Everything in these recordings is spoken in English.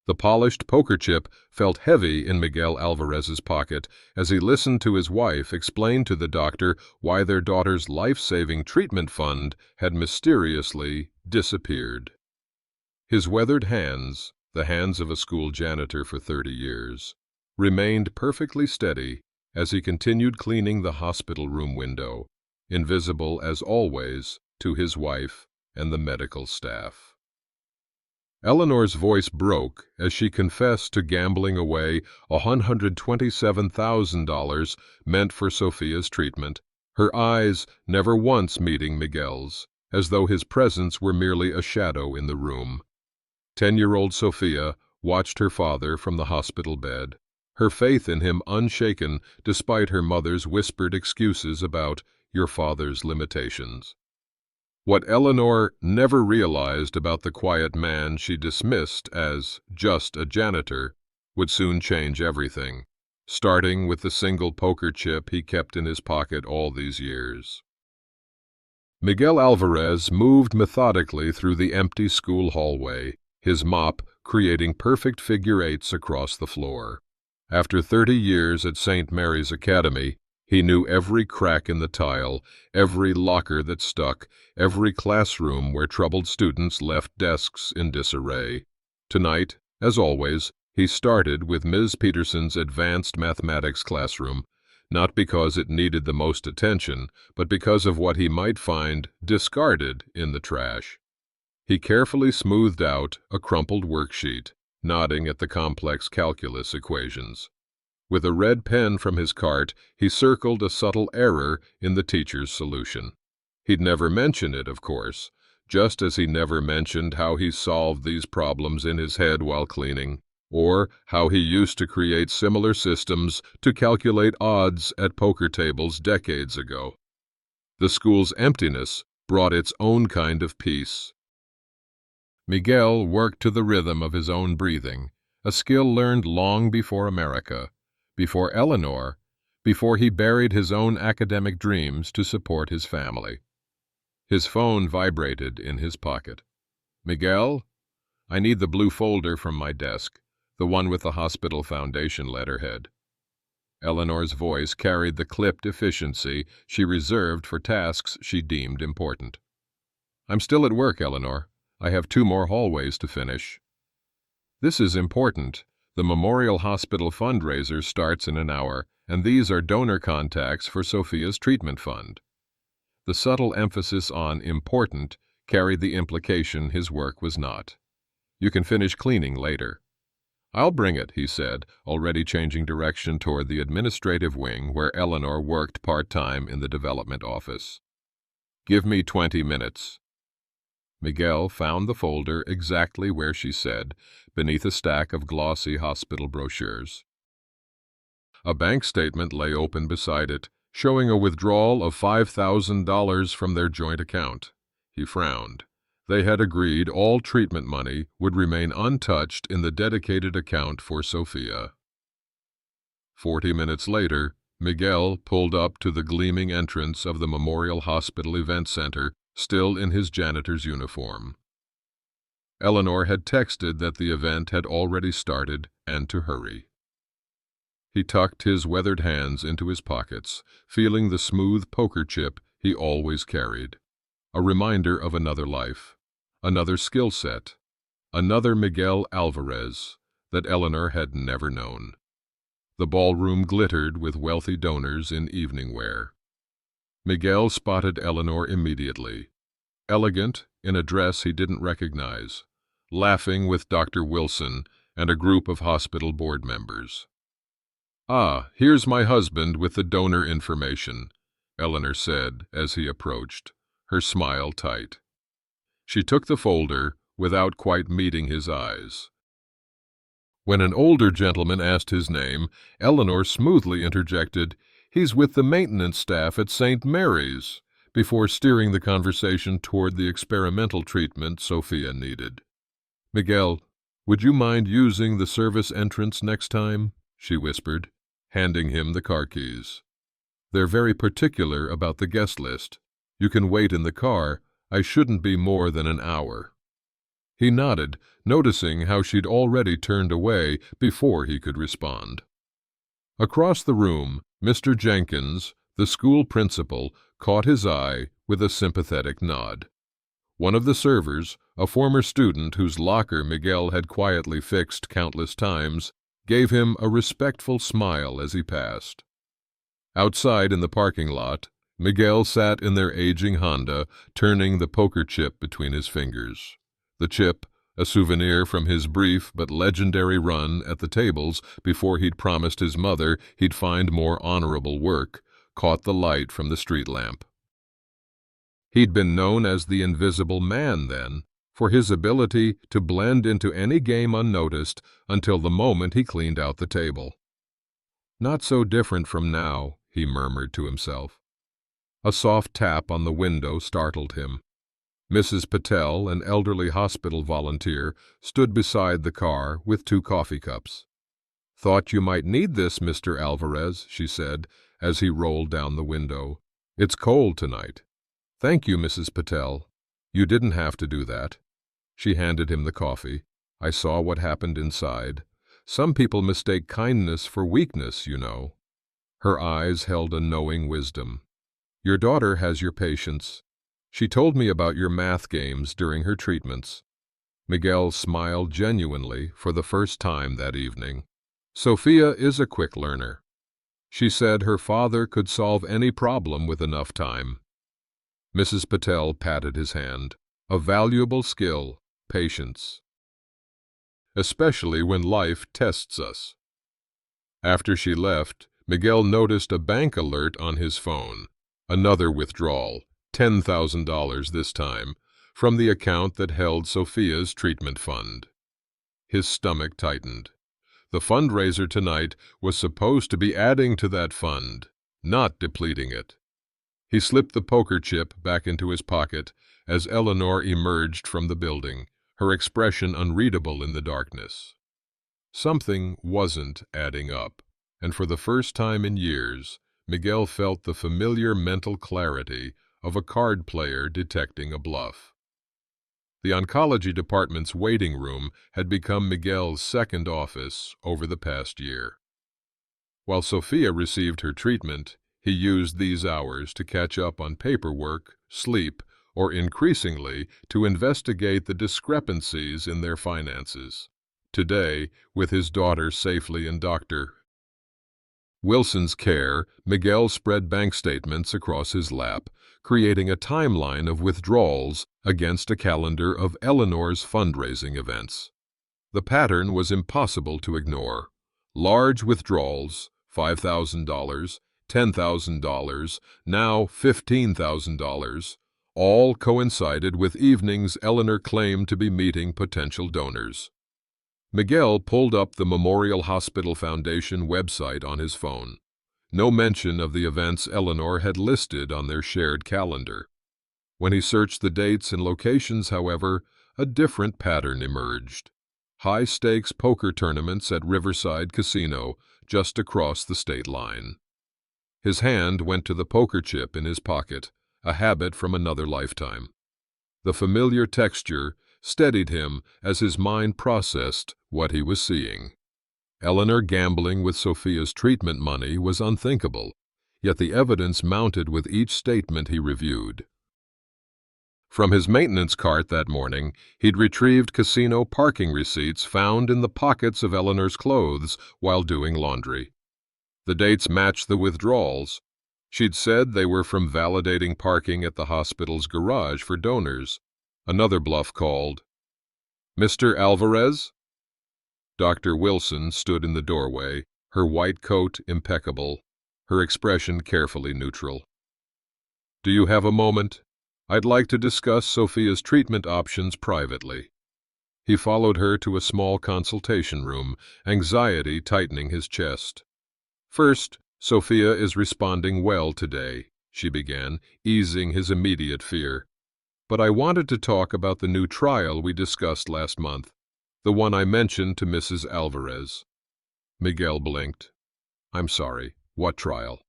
The polished poker chip felt heavy in Miguel Alvarez's pocket as he listened to his wife explain to the doctor why their daughter's life-saving treatment fund had mysteriously disappeared. His weathered hands, the hands of a school janitor for 30 years, remained perfectly steady as he continued cleaning the hospital room window, invisible as always to his wife and the medical staff. Eleanor's voice broke as she confessed to gambling away $127,000 meant for Sophia's treatment, her eyes never once meeting Miguel's, as though his presence were merely a shadow in the room. 10-year-old Sophia watched her father from the hospital bed, her faith in him unshaken despite her mother's whispered excuses about your father's limitations. What Eleanor never realized about the quiet man she dismissed as just a janitor would soon change everything, starting with the single poker chip he kept in his pocket all these years. Miguel Alvarez moved methodically through the empty school hallway, his mop creating perfect figure eights across the floor. After 30 years at St. Mary's Academy, he knew every crack in the tile, every locker that stuck, every classroom where troubled students left desks in disarray. Tonight, as always, he started with Ms. Peterson's advanced mathematics classroom, not because it needed the most attention, but because of what he might find discarded in the trash. He carefully smoothed out a crumpled worksheet, nodding at the complex calculus equations. With a red pen from his cart, he circled a subtle error in the teacher's solution. He'd never mention it, of course, just as he never mentioned how he solved these problems in his head while cleaning, or how he used to create similar systems to calculate odds at poker tables decades ago. The school's emptiness brought its own kind of peace. Miguel worked to the rhythm of his own breathing, a skill learned long before America, before Eleanor, before he buried his own academic dreams to support his family. His phone vibrated in his pocket. "Miguel, I need the blue folder from my desk, the one with the Hospital Foundation letterhead." Eleanor's voice carried the clipped efficiency she reserved for tasks she deemed important. "I'm still at work, Eleanor. I have 2 more hallways to finish." "This is important. The Memorial Hospital fundraiser starts in an hour, and these are donor contacts for Sophia's treatment fund." The subtle emphasis on important carried the implication his work was not. "You can finish cleaning later." "I'll bring it," he said, already changing direction toward the administrative wing where Eleanor worked part-time in the development office. "Give me 20 minutes. Miguel found the folder exactly where she said, beneath a stack of glossy hospital brochures. A bank statement lay open beside it, showing a withdrawal of $5,000 from their joint account. He frowned. They had agreed all treatment money would remain untouched in the dedicated account for Sophia. 40 minutes later, Miguel pulled up to the gleaming entrance of the Memorial Hospital Event Center, still in his janitor's uniform. Eleanor had texted that the event had already started and to hurry. He tucked his weathered hands into his pockets, feeling the smooth poker chip he always carried. A reminder of another life, another skill set, another Miguel Alvarez that Eleanor had never known. The ballroom glittered with wealthy donors in evening wear. Miguel spotted Eleanor immediately, elegant in a dress he didn't recognize, laughing with Dr. Wilson and a group of hospital board members. "Ah, here's my husband with the donor information," Eleanor said as he approached, her smile tight. She took the folder without quite meeting his eyes. When an older gentleman asked his name, Eleanor smoothly interjected, "He's with the maintenance staff at St. Mary's," before steering the conversation toward the experimental treatment Sophia needed. "Miguel, would you mind using the service entrance next time?" she whispered, handing him the car keys. "They're very particular about the guest list. You can wait in the car. I shouldn't be more than an hour." He nodded, noticing how she'd already turned away before he could respond. Across the room, Mr. Jenkins, the school principal, caught his eye with a sympathetic nod. One of the servers, a former student whose locker Miguel had quietly fixed countless times, gave him a respectful smile as he passed. Outside in the parking lot, Miguel sat in their aging Honda, turning the poker chip between his fingers. The chip, a souvenir from his brief but legendary run at the tables before he'd promised his mother he'd find more honorable work, caught the light from the street lamp. He'd been known as the Invisible Man then, for his ability to blend into any game unnoticed until the moment he cleaned out the table. Not so different from now, he murmured to himself. A soft tap on the window startled him. Mrs. Patel, an elderly hospital volunteer, stood beside the car with 2 coffee cups. "Thought you might need this, Mr. Alvarez," she said, as he rolled down the window. "It's cold tonight." "Thank you, Mrs. Patel. You didn't have to do that." She handed him the coffee. "I saw what happened inside. Some people mistake kindness for weakness, you know." Her eyes held a knowing wisdom. "Your daughter has your patience. She told me about your math games during her treatments." Miguel smiled genuinely for the first time that evening. "Sophia is a quick learner. She said her father could solve any problem with enough time." Mrs. Patel patted his hand. "A valuable skill, patience. Especially when life tests us." After she left, Miguel noticed a bank alert on his phone. Another withdrawal, $10,000 this time, from the account that held Sophia's treatment fund. His stomach tightened. The fundraiser tonight was supposed to be adding to that fund, not depleting it. He slipped the poker chip back into his pocket as Eleanor emerged from the building, her expression unreadable in the darkness. Something wasn't adding up, and for the first time in years, Miguel felt the familiar mental clarity of a card player detecting a bluff. The oncology department's waiting room had become Miguel's second office over the past year. While Sophia received her treatment, he used these hours to catch up on paperwork, sleep, or increasingly to investigate the discrepancies in their finances. Today, with his daughter safely in Dr. Wilson's care, Miguel spread bank statements across his lap, creating a timeline of withdrawals against a calendar of Eleanor's fundraising events. The pattern was impossible to ignore. Large withdrawals, $5,000, $10,000, now $15,000, all coincided with evenings Eleanor claimed to be meeting potential donors. Miguel pulled up the Memorial Hospital Foundation website on his phone. No mention of the events Eleanor had listed on their shared calendar. When he searched the dates and locations, however, a different pattern emerged. High-stakes poker tournaments at Riverside Casino, just across the state line. His hand went to the poker chip in his pocket, a habit from another lifetime. The familiar texture steadied him as his mind processed what he was seeing. Eleanor gambling with Sophia's treatment money was unthinkable, yet the evidence mounted with each statement he reviewed. From his maintenance cart that morning, he'd retrieved casino parking receipts found in the pockets of Eleanor's clothes while doing laundry. The dates matched the withdrawals. She'd said they were from validating parking at the hospital's garage for donors. Another bluff called. "Mr. Alvarez?" Dr. Wilson stood in the doorway, her white coat impeccable, her expression carefully neutral. "Do you have a moment? I'd like to discuss Sophia's treatment options privately." He followed her to a small consultation room, anxiety tightening his chest. "First, Sophia is responding well today," she began, easing his immediate fear. "But I wanted to talk about the new trial we discussed last month, the one I mentioned to Mrs. Alvarez." Miguel blinked. "I'm sorry, what trial?"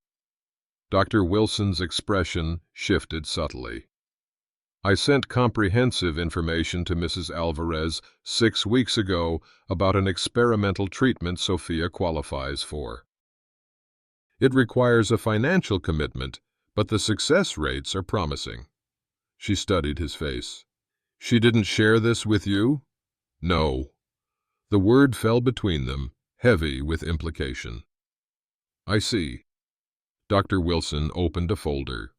Dr. Wilson's expression shifted subtly. I sent comprehensive information to Mrs. Alvarez 6 weeks ago about an experimental treatment Sophia qualifies for. It requires a financial commitment, but the success rates are promising. She studied his face. She didn't share this with you? No. The word fell between them, heavy with implication. I see. Dr. Wilson opened a folder.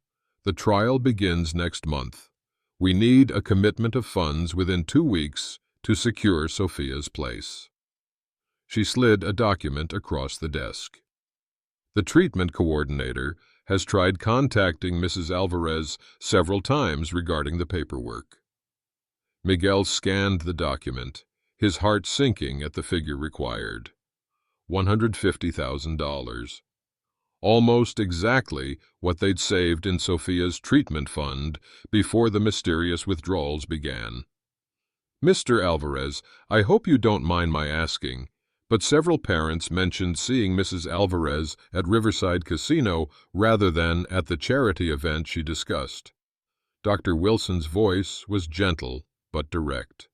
The trial begins next month. We need a commitment of funds within 2 weeks to secure Sophia's place. She slid a document across the desk. The treatment coordinator has tried contacting Mrs. Alvarez several times regarding the paperwork. Miguel scanned the document, his heart sinking at the figure required. $150,000. Almost exactly what they'd saved in Sophia's treatment fund before the mysterious withdrawals began. Mr. Alvarez, I hope you don't mind my asking, but several parents mentioned seeing Mrs. Alvarez at Riverside Casino rather than at the charity event she discussed. Dr. Wilson's voice was gentle but direct.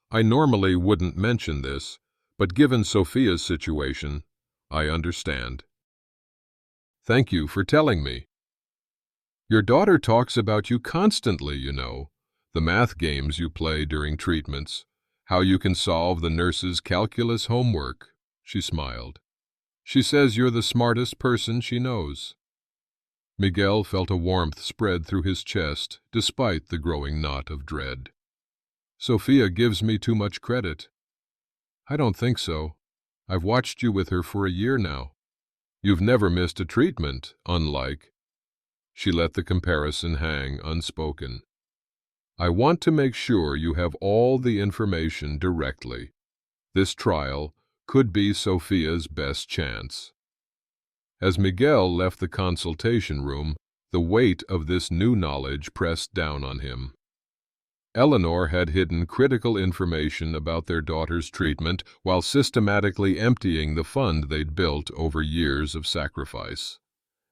I normally wouldn't mention this, but given Sophia's situation, I understand. Thank you for telling me. Your daughter talks about you constantly, you know. The math games you play during treatments, how you can solve the nurse's calculus homework. She smiled. She says you're the smartest person she knows. Miguel felt a warmth spread through his chest, despite the growing knot of dread. Sophia gives me too much credit. I don't think so. I've watched you with her for a year now. You've never missed a treatment, unlike. She let the comparison hang unspoken. I want to make sure you have all the information directly. This trial could be Sophia's best chance. As Miguel left the consultation room, the weight of this new knowledge pressed down on him. Eleanor had hidden critical information about their daughter's treatment while systematically emptying the fund they'd built over years of sacrifice.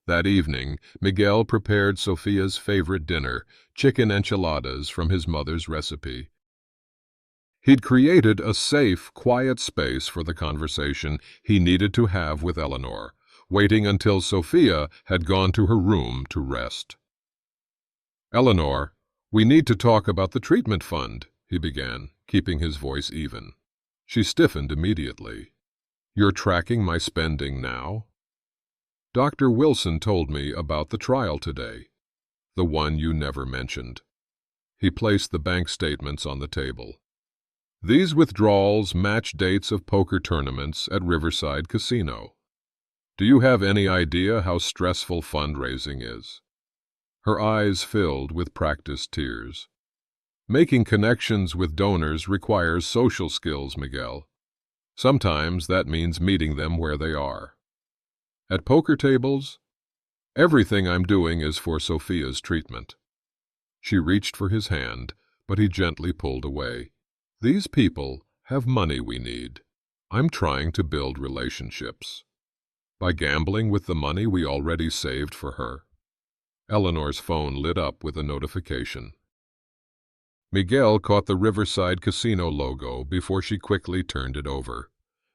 That evening, Miguel prepared Sophia's favorite dinner, chicken enchiladas from his mother's recipe. He'd created a safe, quiet space for the conversation he needed to have with Eleanor, waiting until Sophia had gone to her room to rest. Eleanor, we need to talk about the treatment fund, he began, keeping his voice even. She stiffened immediately. You're tracking my spending now? Dr. Wilson told me about the trial today, the one you never mentioned. He placed the bank statements on the table. These withdrawals match dates of poker tournaments at Riverside Casino. Do you have any idea how stressful fundraising is? Her eyes filled with practiced tears. Making connections with donors requires social skills, Miguel. Sometimes that means meeting them where they are. At poker tables, everything I'm doing is for Sophia's treatment. She reached for his hand, but he gently pulled away. These people have money we need. I'm trying to build relationships. By gambling with the money we already saved for her. Eleanor's phone lit up with a notification. Miguel caught the Riverside Casino logo before she quickly turned it over.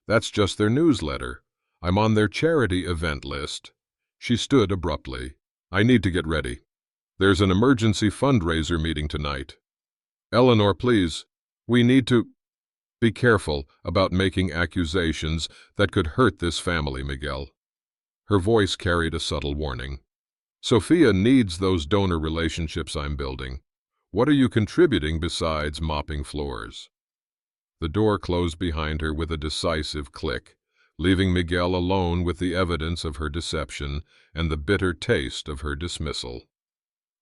That's just their newsletter. I'm on their charity event list. She stood abruptly. I need to get ready. There's an emergency fundraiser meeting tonight. Eleanor, please. We need to... Be careful about making accusations that could hurt this family, Miguel. Her voice carried a subtle warning. Sophia needs those donor relationships I'm building. What are you contributing besides mopping floors? The door closed behind her with a decisive click, leaving Miguel alone with the evidence of her deception and the bitter taste of her dismissal.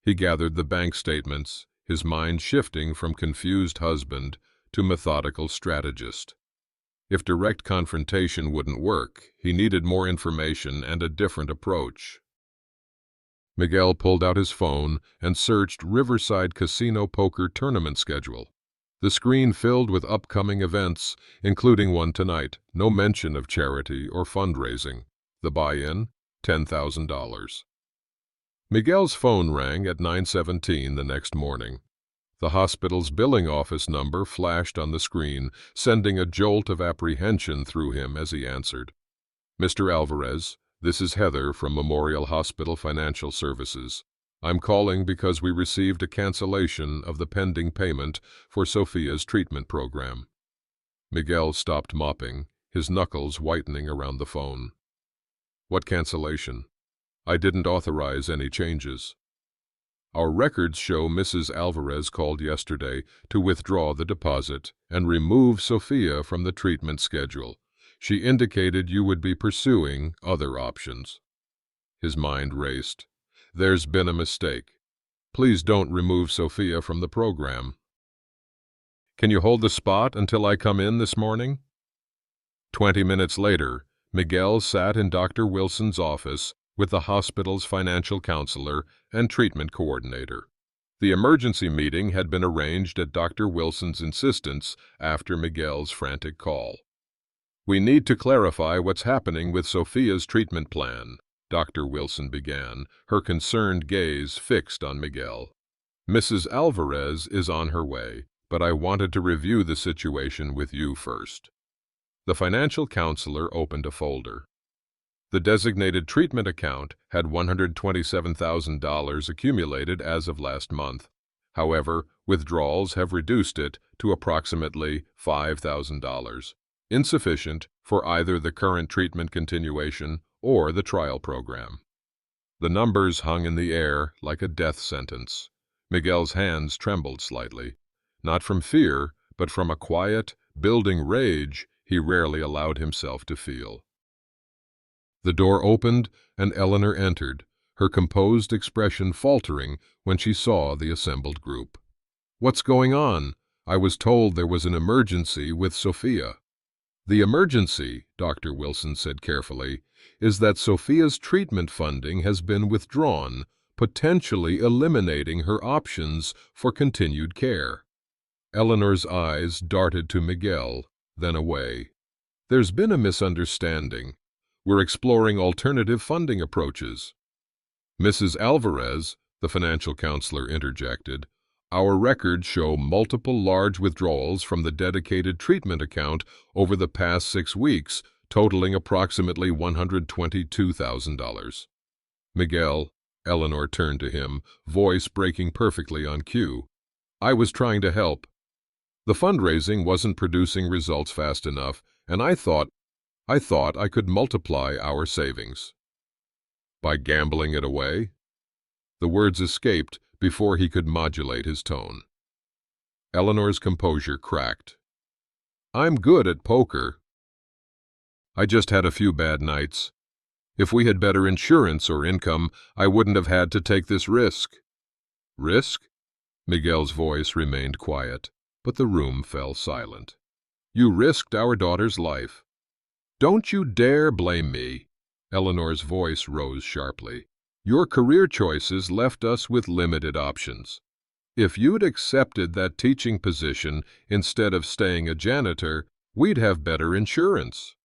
He gathered the bank statements, his mind shifting from confused husband to methodical strategist. If direct confrontation wouldn't work, he needed more information and a different approach. Miguel pulled out his phone and searched Riverside Casino poker tournament schedule. The screen filled with upcoming events, including one tonight. No mention of charity or fundraising. The buy-in, $10,000. Miguel's phone rang at 9:17 the next morning. The hospital's billing office number flashed on the screen, sending a jolt of apprehension through him as he answered. "Mr. Alvarez, this is Heather from Memorial Hospital Financial Services. I'm calling because we received a cancellation of the pending payment for Sophia's treatment program." Miguel stopped mopping, his knuckles whitening around the phone. "What cancellation? I didn't authorize any changes." "Our records show Mrs. Alvarez called yesterday to withdraw the deposit and remove Sophia from the treatment schedule. She indicated you would be pursuing other options." His mind raced. "There's been a mistake. Please don't remove Sophia from the program." "Can you hold the spot until I come in this morning?" 20 minutes later, Miguel sat in Dr. Wilson's office with the hospital's financial counselor and treatment coordinator. The emergency meeting had been arranged at Dr. Wilson's insistence after Miguel's frantic call. "We need to clarify what's happening with Sophia's treatment plan," Dr. Wilson began, her concerned gaze fixed on Miguel. "Mrs. Alvarez is on her way, but I wanted to review the situation with you first." The financial counselor opened a folder. The designated treatment account had $127,000 accumulated as of last month. However, withdrawals have reduced it to approximately $5,000, insufficient for either the current treatment continuation or the trial program. The numbers hung in the air like a death sentence. Miguel's hands trembled slightly, not from fear, but from a quiet, building rage he rarely allowed himself to feel. The door opened, and Eleanor entered, her composed expression faltering when she saw the assembled group. "What's going on? I was told there was an emergency with Sophia." "The emergency," Dr. Wilson said carefully, "is that Sophia's treatment funding has been withdrawn, potentially eliminating her options for continued care." Eleanor's eyes darted to Miguel, then away. "There's been a misunderstanding. We're exploring alternative funding approaches." "Mrs. Alvarez," the financial counselor interjected, "our records show multiple large withdrawals from the dedicated treatment account over the past 6 weeks, totaling approximately $122,000. "Miguel," Eleanor turned to him, voice breaking perfectly on cue, "I was trying to help. The fundraising wasn't producing results fast enough, and I thought I could multiply our savings." "By gambling it away?" The words escaped before he could modulate his tone. Eleanor's composure cracked. "I'm good at poker. I just had a few bad nights. If we had better insurance or income, I wouldn't have had to take this risk." "Risk?" Miguel's voice remained quiet, but the room fell silent. "You risked our daughter's life." "Don't you dare blame me." Eleanor's voice rose sharply. "Your career choices left us with limited options. If you'd accepted that teaching position instead of staying a janitor, we'd have better insurance."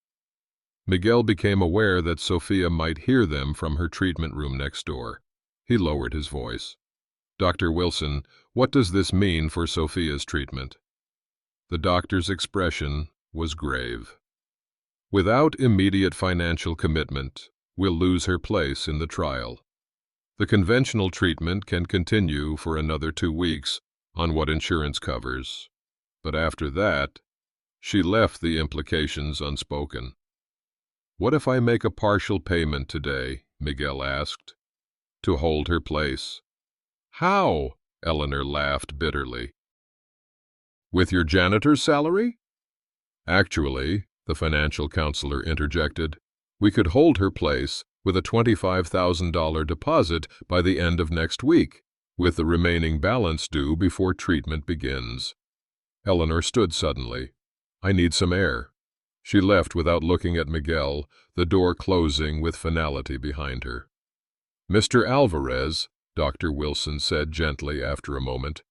Miguel became aware that Sophia might hear them from her treatment room next door. He lowered his voice. "Dr. Wilson, what does this mean for Sophia's treatment?" The doctor's expression was grave. "Without immediate financial commitment, we'll lose her place in the trial. The conventional treatment can continue for another 2 weeks on what insurance covers. But after that," she left the implications unspoken. "What if I make a partial payment today?" Miguel asked. "To hold her place." "How?" Eleanor laughed bitterly. "With your janitor's salary?" "Actually," the financial counselor interjected, "we could hold her place with a $25,000 deposit by the end of next week, with the remaining balance due before treatment begins." Eleanor stood suddenly. "I need some air." She left without looking at Miguel, the door closing with finality behind her. "Mr. Alvarez," Dr. Wilson said gently after a moment,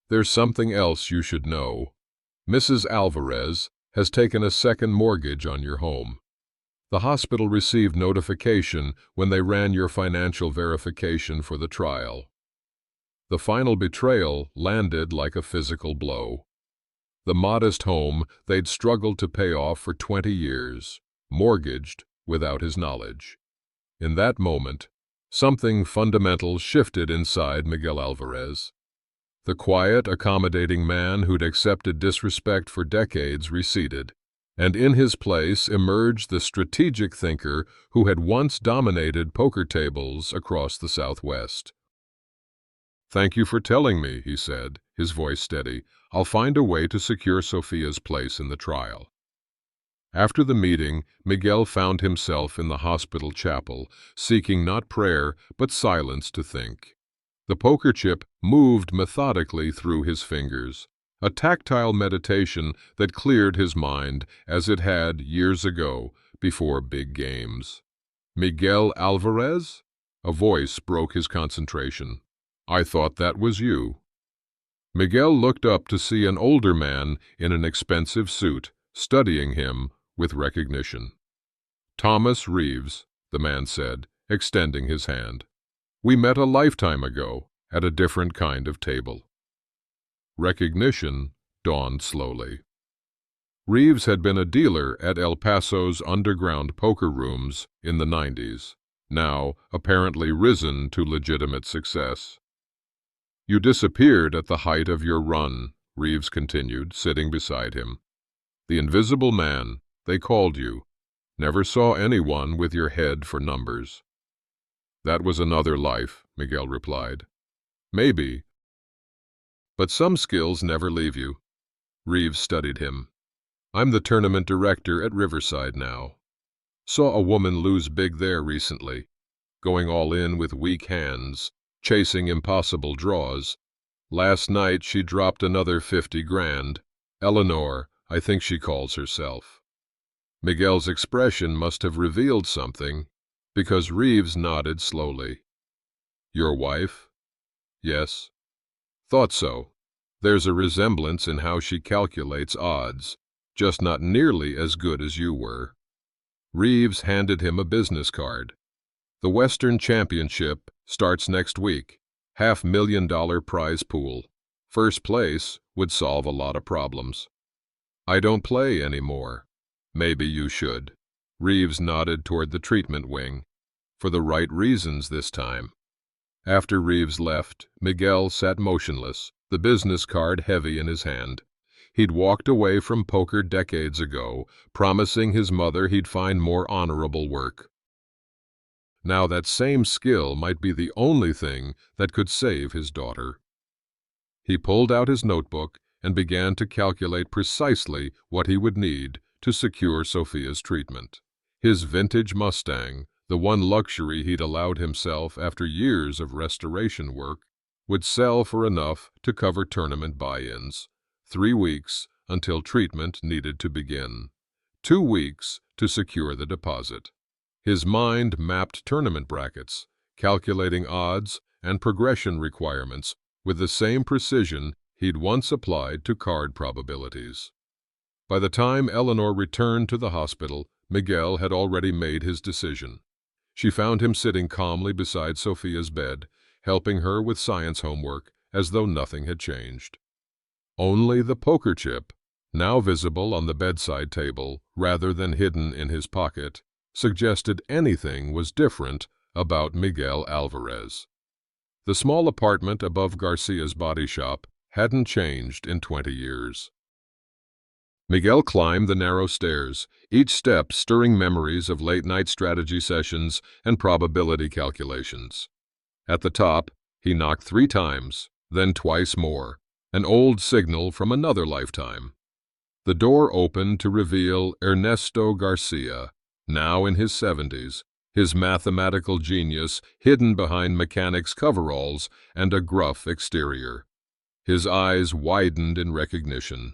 "there's something else you should know. Mrs. Alvarez has taken a second mortgage on your home. The hospital received notification when they ran your financial verification for the trial." The final betrayal landed like a physical blow. The modest home they'd struggled to pay off for 20 years, mortgaged without his knowledge. In that moment, something fundamental shifted inside Miguel Alvarez. The quiet, accommodating man who'd accepted disrespect for decades receded, and in his place emerged the strategic thinker who had once dominated poker tables across the Southwest. "Thank you for telling me," he said, his voice steady. "I'll find a way to secure Sophia's place in the trial." After the meeting, Miguel found himself in the hospital chapel, seeking not prayer but silence to think. The poker chip moved methodically through his fingers, a tactile meditation that cleared his mind as it had years ago before big games. "Miguel Alvarez?" A voice broke his concentration. "I thought that was you." Miguel looked up to see an older man in an expensive suit, studying him with recognition. "Thomas Reeves," the man said, extending his hand. "We met a lifetime ago at a different kind of table." Recognition dawned slowly. Reeves had been a dealer at El Paso's underground poker rooms in the 90s, now apparently risen to legitimate success. "You disappeared at the height of your run," Reeves continued, sitting beside him. "The Invisible Man, they called you. Never saw anyone with your head for numbers." "That was another life," Miguel replied. "Maybe. But some skills never leave you." Reeves studied him. "I'm the tournament director at Riverside now. Saw a woman lose big there recently, going all in with weak hands, chasing impossible draws. Last night she dropped another 50 grand. Eleanor, I think she calls herself." Miguel's expression must have revealed something, because Reeves nodded slowly. "Your wife?" "Yes." "Thought so. There's a resemblance in how she calculates odds, just not nearly as good as you were." Reeves handed him a business card. "The Western Championship starts next week. $500,000 prize pool. First place would solve a lot of problems." "I don't play anymore." "Maybe you should." Reeves nodded toward the treatment wing. "For the right reasons this time." After Reeves left, Miguel sat motionless, the business card heavy in his hand. He'd walked away from poker decades ago, promising his mother he'd find more honorable work. Now that same skill might be the only thing that could save his daughter. He pulled out his notebook and began to calculate precisely what he would need to secure Sophia's treatment. His vintage Mustang, the one luxury he'd allowed himself after years of restoration work, would sell for enough to cover tournament buy-ins. 3 weeks until treatment needed to begin. 2 weeks to secure the deposit. His mind mapped tournament brackets, calculating odds and progression requirements with the same precision he'd once applied to card probabilities. By the time Eleanor returned to the hospital, Miguel had already made his decision. She found him sitting calmly beside Sophia's bed, helping her with science homework as though nothing had changed. Only the poker chip, now visible on the bedside table rather than hidden in his pocket, suggested anything was different about Miguel Alvarez. The small apartment above Garcia's body shop hadn't changed in 20 years. Miguel climbed the narrow stairs, each step stirring memories of late-night strategy sessions and probability calculations. At the top, he knocked 3 times, then twice more, an old signal from another lifetime. The door opened to reveal Ernesto Garcia, now in his 70s, his mathematical genius hidden behind mechanics' coveralls and a gruff exterior. His eyes widened in recognition.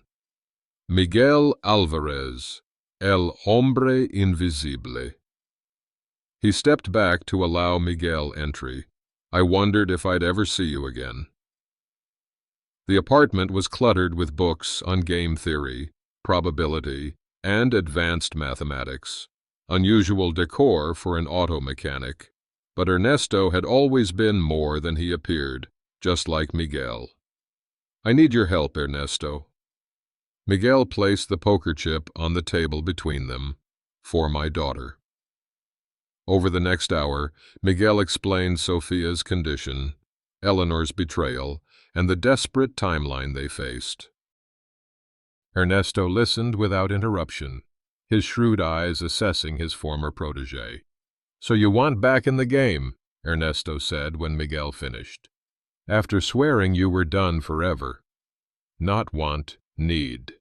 Miguel Alvarez, el hombre invisible. He stepped back to allow Miguel entry. "I wondered if I'd ever see you again." The apartment was cluttered with books on game theory, probability, and advanced mathematics. Unusual decor for an auto mechanic, but Ernesto had always been more than he appeared, just like Miguel. I need your help, Ernesto. Miguel placed the poker chip on the table between them. For my daughter. Over the next hour, Miguel explained Sophia's condition, Eleanor's betrayal, and the desperate timeline they faced. Ernesto listened without interruption, his shrewd eyes assessing his former protege. "So you want back in the game," Ernesto said when Miguel finished. "After swearing you were done forever." "Not want, need."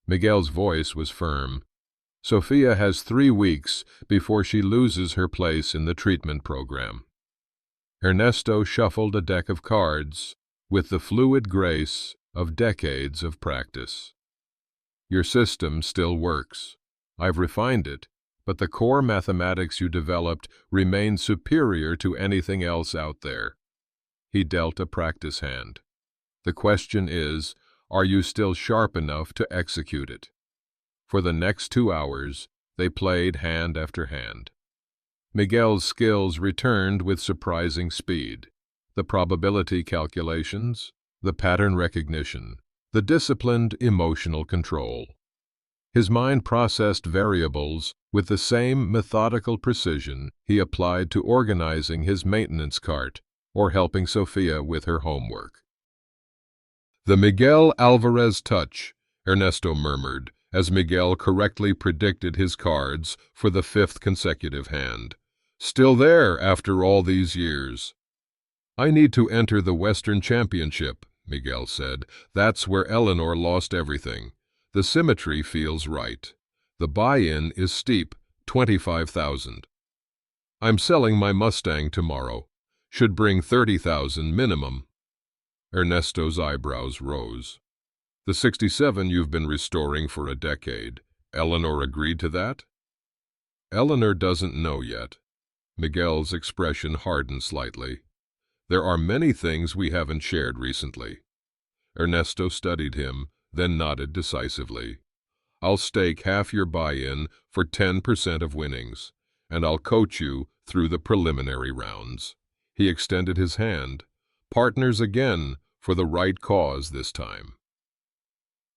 Miguel's voice was firm. "Sophia has 3 weeks before she loses her place in the treatment program." Ernesto shuffled a deck of cards with the fluid grace of decades of practice. "Your system still works. I've refined it, but the core mathematics you developed remain superior to anything else out there." He dealt a practice hand. "The question is, are you still sharp enough to execute it?" For the next 2 hours, they played hand after hand. Miguel's skills returned with surprising speed. The probability calculations, the pattern recognition, the disciplined emotional control. His mind processed variables with the same methodical precision he applied to organizing his maintenance cart or helping Sophia with her homework. "The Miguel Alvarez touch," Ernesto murmured, as Miguel correctly predicted his cards for the 5th consecutive hand. "Still there after all these years." "I need to enter the Western Championship," Miguel said. "That's where Eleanor lost everything. The symmetry feels right. The buy-in is steep, 25,000. I'm selling my Mustang tomorrow. Should bring 30,000 minimum." Ernesto's eyebrows rose. "The 67 you've been restoring for a decade. Eleanor agreed to that?" "Eleanor doesn't know yet." Miguel's expression hardened slightly. "There are many things we haven't shared recently." Ernesto studied him, then nodded decisively. "I'll stake half your buy-in for 10% of winnings, and I'll coach you through the preliminary rounds." He extended his hand. "Partners again, for the right cause this time."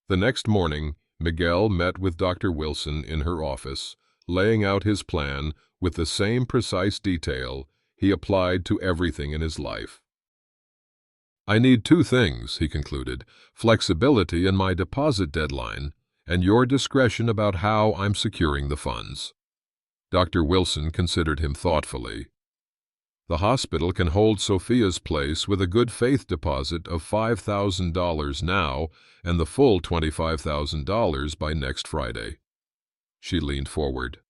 The next morning, Miguel met with Dr. Wilson in her office, laying out his plan with the same precise detail he applied to everything in his life. "I need 2 things," he concluded, "flexibility in my deposit deadline and your discretion about how I'm securing the funds." Dr. Wilson considered him thoughtfully. "The hospital can hold Sophia's place with a good faith deposit of $5,000 now and the full $25,000 by next Friday." She leaned forward.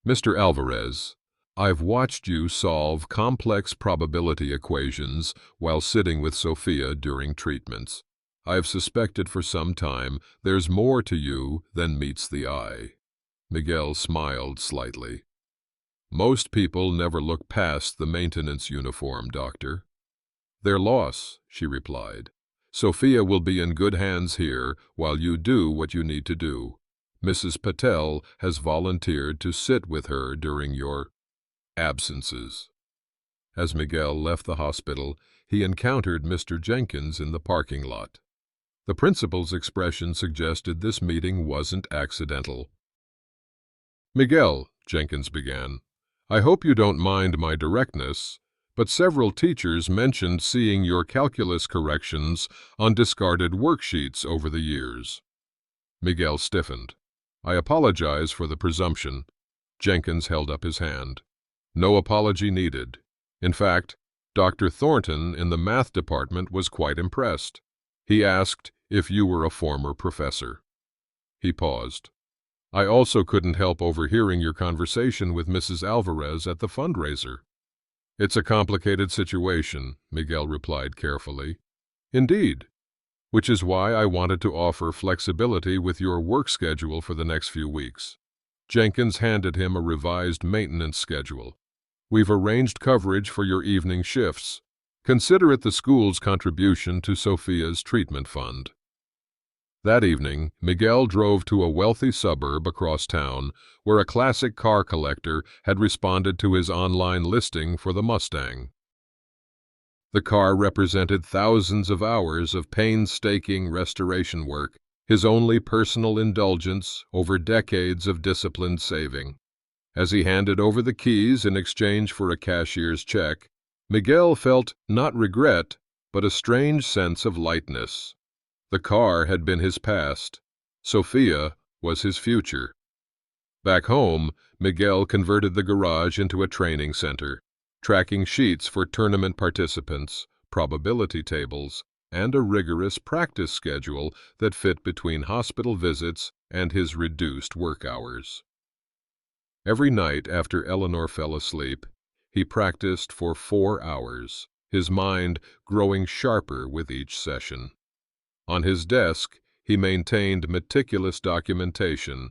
"Mr. Alvarez, I've watched you solve complex probability equations while sitting with Sophia during treatments. I've suspected for some time there's more to you than meets the eye." Miguel smiled slightly. "Most people never look past the maintenance uniform, doctor." "Their loss," she replied. "Sophia will be in good hands here while you do what you need to do. Mrs. Patel has volunteered to sit with her during your absences." As Miguel left the hospital, he encountered Mr. Jenkins in the parking lot. The principal's expression suggested this meeting wasn't accidental. "Miguel," Jenkins began, "I hope you don't mind my directness, but several teachers mentioned seeing your calculus corrections on discarded worksheets over the years." Miguel stiffened. "I apologize for the presumption." Jenkins held up his hand. "No apology needed. In fact, Dr. Thornton in the math department was quite impressed. He asked if you were a former professor." He paused. "I also couldn't help overhearing your conversation with Mrs. Alvarez at the fundraiser." "It's a complicated situation," Miguel replied carefully. "Indeed. Which is why I wanted to offer flexibility with your work schedule for the next few weeks." Jenkins handed him a revised maintenance schedule. "We've arranged coverage for your evening shifts. Consider it the school's contribution to Sophia's treatment fund." That evening, Miguel drove to a wealthy suburb across town where a classic car collector had responded to his online listing for the Mustang. The car represented thousands of hours of painstaking restoration work, his only personal indulgence over decades of disciplined saving. As he handed over the keys in exchange for a cashier's check, Miguel felt not regret, but a strange sense of lightness. The car had been his past. Sofia was his future. Back home, Miguel converted the garage into a training center, tracking sheets for tournament participants, probability tables, and a rigorous practice schedule that fit between hospital visits and his reduced work hours. Every night after Eleanor fell asleep, he practiced for 4 hours, his mind growing sharper with each session. On his desk, he maintained meticulous documentation: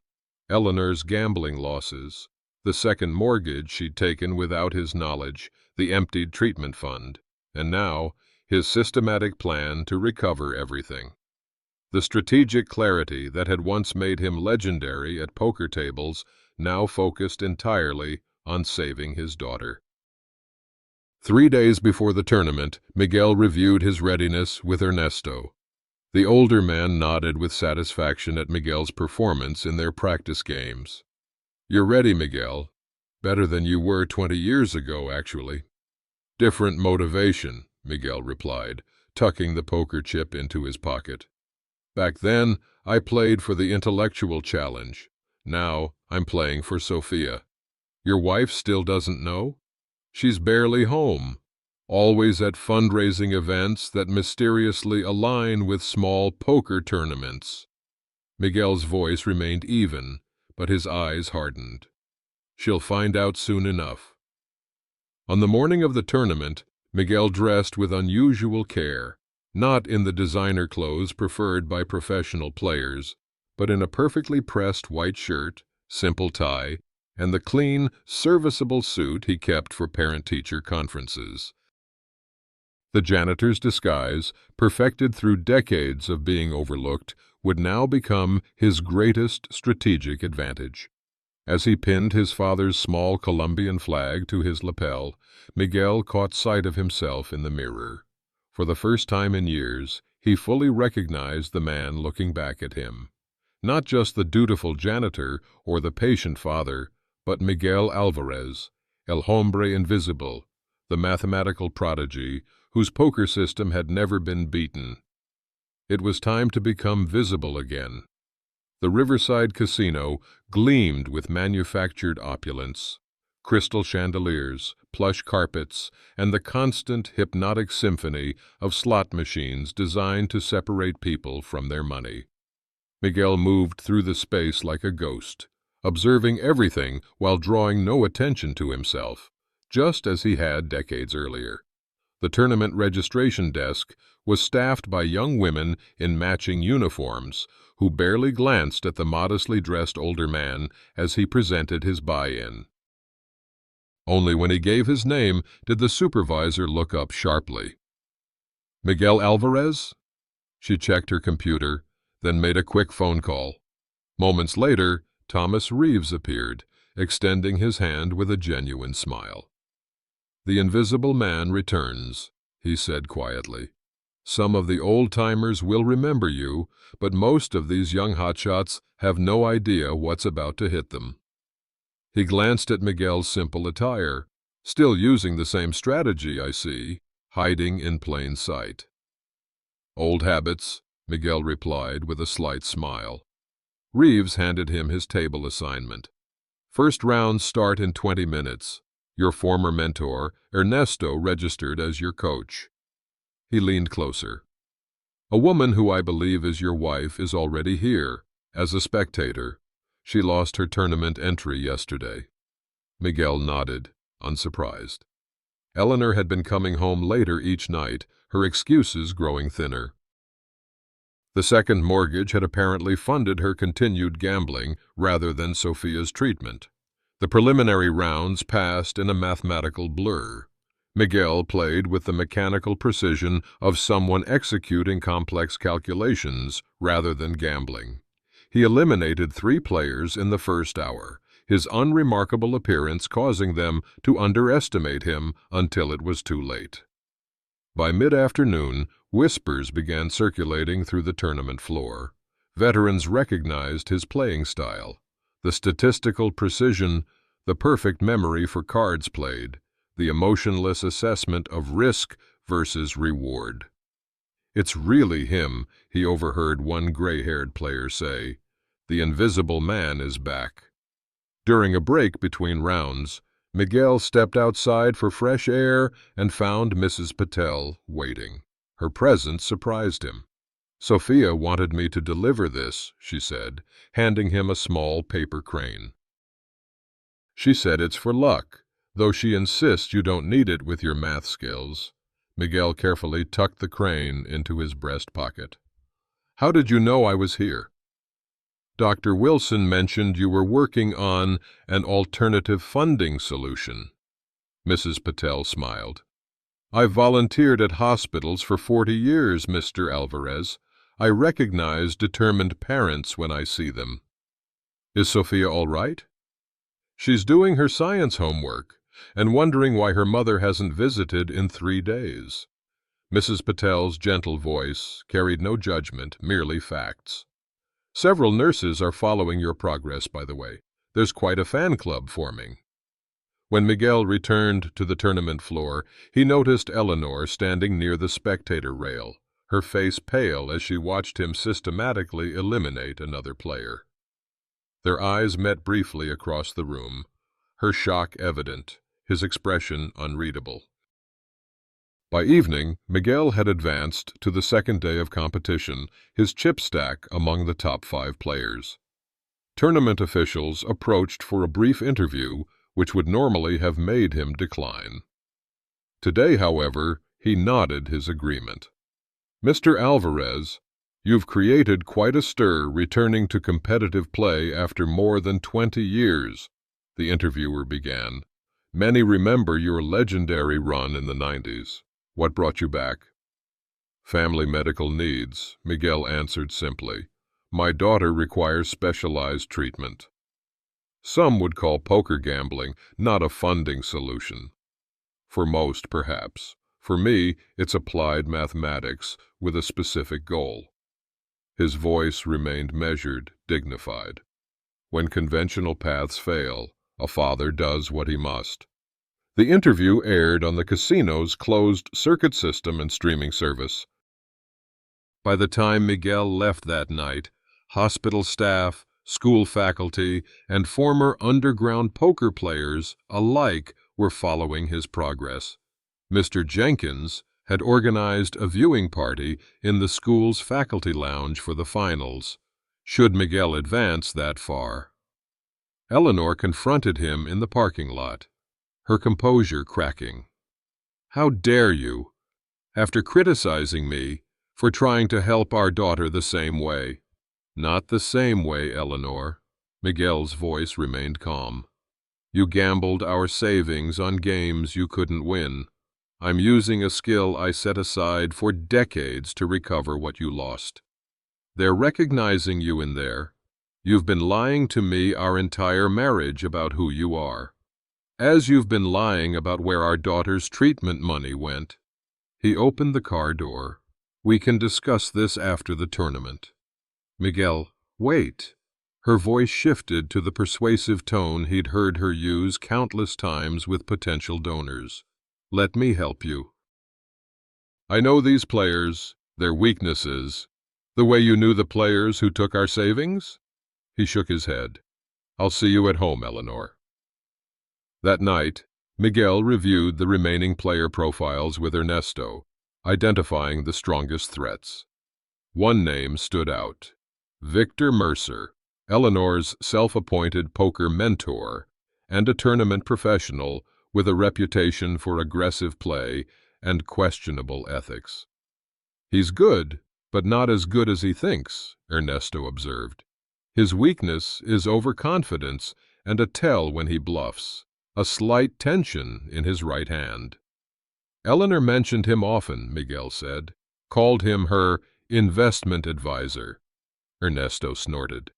Eleanor's gambling losses, the second mortgage she'd taken without his knowledge, the emptied treatment fund, and now his systematic plan to recover everything. The strategic clarity that had once made him legendary at poker tables now focused entirely on saving his daughter. 3 days before the tournament, Miguel reviewed his readiness with Ernesto. The older man nodded with satisfaction at Miguel's performance in their practice games. "You're ready, Miguel. Better than you were 20 years ago, actually." "Different motivation," Miguel replied, tucking the poker chip into his pocket. "Back then, I played for the intellectual challenge. Now, I'm playing for Sofia." "Your wife still doesn't know?" "She's barely home. Always at fundraising events that mysteriously align with small poker tournaments." Miguel's voice remained even, but his eyes hardened. "She'll find out soon enough." On the morning of the tournament, Miguel dressed with unusual care, not in the designer clothes preferred by professional players, but in a perfectly pressed white shirt, simple tie, and the clean, serviceable suit he kept for parent-teacher conferences. The janitor's disguise, perfected through decades of being overlooked, would now become his greatest strategic advantage. As he pinned his father's small Colombian flag to his lapel, Miguel caught sight of himself in the mirror. For the first time in years, he fully recognized the man looking back at him. Not just the dutiful janitor or the patient father, but Miguel Alvarez, el hombre invisible, the mathematical prodigy whose poker system had never been beaten. It was time to become visible again. The Riverside Casino gleamed with manufactured opulence: crystal chandeliers, plush carpets, and the constant hypnotic symphony of slot machines designed to separate people from their money. Miguel moved through the space like a ghost, observing everything while drawing no attention to himself, just as he had decades earlier. The tournament registration desk was staffed by young women in matching uniforms who barely glanced at the modestly dressed older man as he presented his buy-in. Only when he gave his name did the supervisor look up sharply. "Miguel Alvarez?" She checked her computer, then made a quick phone call. Moments later, Thomas Reeves appeared, extending his hand with a genuine smile. "The Invisible Man returns," he said quietly. "Some of the old-timers will remember you, but most of these young hotshots have no idea what's about to hit them." He glanced at Miguel's simple attire. "Still using the same strategy, I see, hiding in plain sight." "Old habits," Miguel replied with a slight smile. Reeves handed him his table assignment. "First rounds start in 20 minutes. Your former mentor, Ernesto, registered as your coach." He leaned closer. "A woman who I believe is your wife is already here, as a spectator. She lost her tournament entry yesterday." Miguel nodded, unsurprised. Eleanor had been coming home later each night, her excuses growing thinner. The second mortgage had apparently funded her continued gambling rather than Sofia's treatment. The preliminary rounds passed in a mathematical blur. Miguel played with the mechanical precision of someone executing complex calculations rather than gambling. He eliminated 3 players in the first hour, his unremarkable appearance causing them to underestimate him until it was too late. By mid-afternoon, whispers began circulating through the tournament floor. Veterans recognized his playing style, the statistical precision, the perfect memory for cards played, the emotionless assessment of risk versus reward. "It's really him," he overheard one gray-haired player say. "The invisible man is back." During a break between rounds, Miguel stepped outside for fresh air and found Mrs. Patel waiting. Her presence surprised him. "Sophia wanted me to deliver this," she said, handing him a small paper crane. "She said it's for luck, though she insists you don't need it with your math skills." Miguel carefully tucked the crane into his breast pocket. "How did you know I was here?" "Dr. Wilson mentioned you were working on an alternative funding solution." Mrs. Patel smiled. "I've volunteered at hospitals for 40 years, Mr. Alvarez. I recognize determined parents when I see them." "Is Sophia all right?" "She's doing her science homework and wondering why her mother hasn't visited in 3 days." Mrs. Patel's gentle voice carried no judgment, merely facts. "Several nurses are following your progress, by the way. There's quite a fan club forming." When Miguel returned to the tournament floor, he noticed Eleanor standing near the spectator rail, her face pale as she watched him systematically eliminate another player. Their eyes met briefly across the room, her shock evident, his expression unreadable. By evening, Miguel had advanced to the second day of competition, his chip stack among the top 5 players. Tournament officials approached for a brief interview, which would normally have made him decline. Today, however, he nodded his agreement. "Mr. Alvarez, you've created quite a stir returning to competitive play after more than 20 years, the interviewer began. "Many remember your legendary run in the 90s. What brought you back?" "Family medical needs," Miguel answered simply. "My daughter requires specialized treatment. Some would call poker gambling not a funding solution. For most, perhaps. For me, it's applied mathematics with a specific goal." His voice remained measured, dignified. "When conventional paths fail, a father does what he must." The interview aired on the casino's closed-circuit system and streaming service. By the time Miguel left that night, hospital staff, school faculty, and former underground poker players alike were following his progress. Mr. Jenkins had organized a viewing party in the school's faculty lounge for the finals, should Miguel advance that far. Eleanor confronted him in the parking lot, her composure cracking. "How dare you, after criticizing me, for trying to help our daughter the same way?" "Not the same way, Eleanor." Miguel's voice remained calm. "You gambled our savings on games you couldn't win. I'm using a skill I set aside for decades to recover what you lost. They're recognizing you in there. You've been lying to me our entire marriage about who you are. As you've been lying about where our daughter's treatment money went." He opened the car door. "We can discuss this after the tournament." "Miguel, wait." Her voice shifted to the persuasive tone he'd heard her use countless times with potential donors. "Let me help you. I know these players, their weaknesses, the way you knew the players who took our savings." He shook his head. "I'll see you at home, Eleanor." That night, Miguel reviewed the remaining player profiles with Ernesto, identifying the strongest threats. One name stood out: Victor Mercer, Eleanor's self-appointed poker mentor and a tournament professional with a reputation for aggressive play and questionable ethics. "He's good, but not as good as he thinks," Ernesto observed. "His weakness is overconfidence and a tell when he bluffs, a slight tension in his right hand." Eleanor mentioned him often, Miguel said, called him her investment advisor. Ernesto snorted.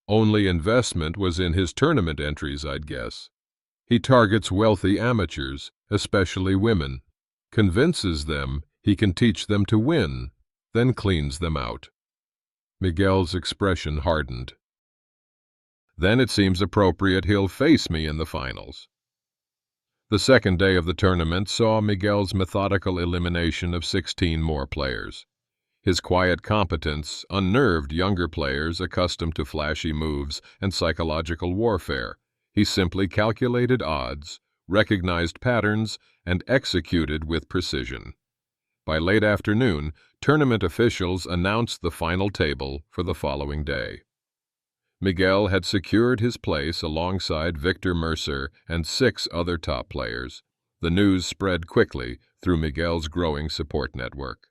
"Only investment was in his tournament entries, I'd guess. He targets wealthy amateurs, especially women, convinces them He can teach them to win, then cleans them out. Miguel's expression hardened. Then it seems appropriate he'll face me in the finals. The second day of the tournament saw Miguel's methodical elimination of 16 more players. His quiet competence unnerved younger players accustomed to flashy moves and psychological warfare. He simply calculated odds, recognized patterns, and executed with precision. By late afternoon, tournament officials announced the final table for the following day. Miguel had secured his place alongside Victor Mercer and 6 other top players. The news spread quickly through Miguel's growing support network.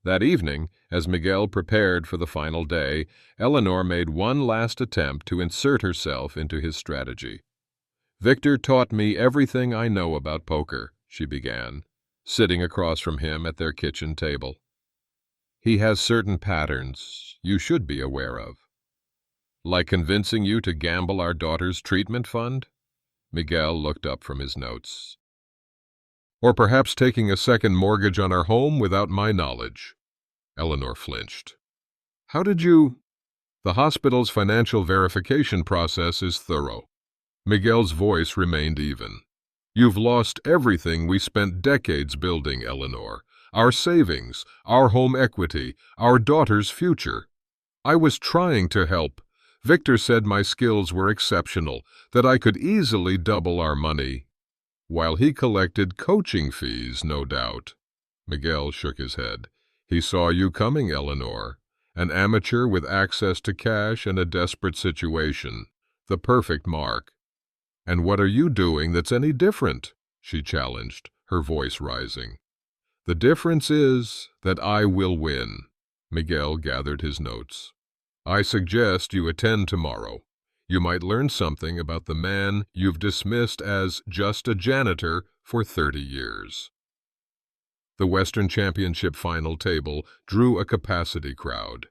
That evening, as Miguel prepared for the final day, Eleanor made one last attempt to insert herself into his strategy. "Victor taught me everything I know about poker," she began, sitting across from him at their kitchen table. "He has certain patterns you should be aware of." "Like convincing you to gamble our daughter's treatment fund?" Miguel looked up from his notes. "Or perhaps taking a second mortgage on our home without my knowledge." Eleanor flinched. "How did you—" "The hospital's financial verification process is thorough." Miguel's voice remained even. "You've lost everything we spent decades building, Eleanor. Our savings, our home equity, our daughter's future. I was trying to help. Victor said my skills were exceptional, that I could easily double our money." "While he collected coaching fees, no doubt." Miguel shook his head. "He saw you coming, Eleanor. An amateur with access to cash and a desperate situation. The perfect mark." "And what are you doing that's any different?" she challenged, her voice rising. "The difference is that I will win." Miguel gathered his notes. "I suggest you attend tomorrow. You might learn something about the man you've dismissed as just a janitor for 30 years. The Western Championship final table drew a capacity crowd.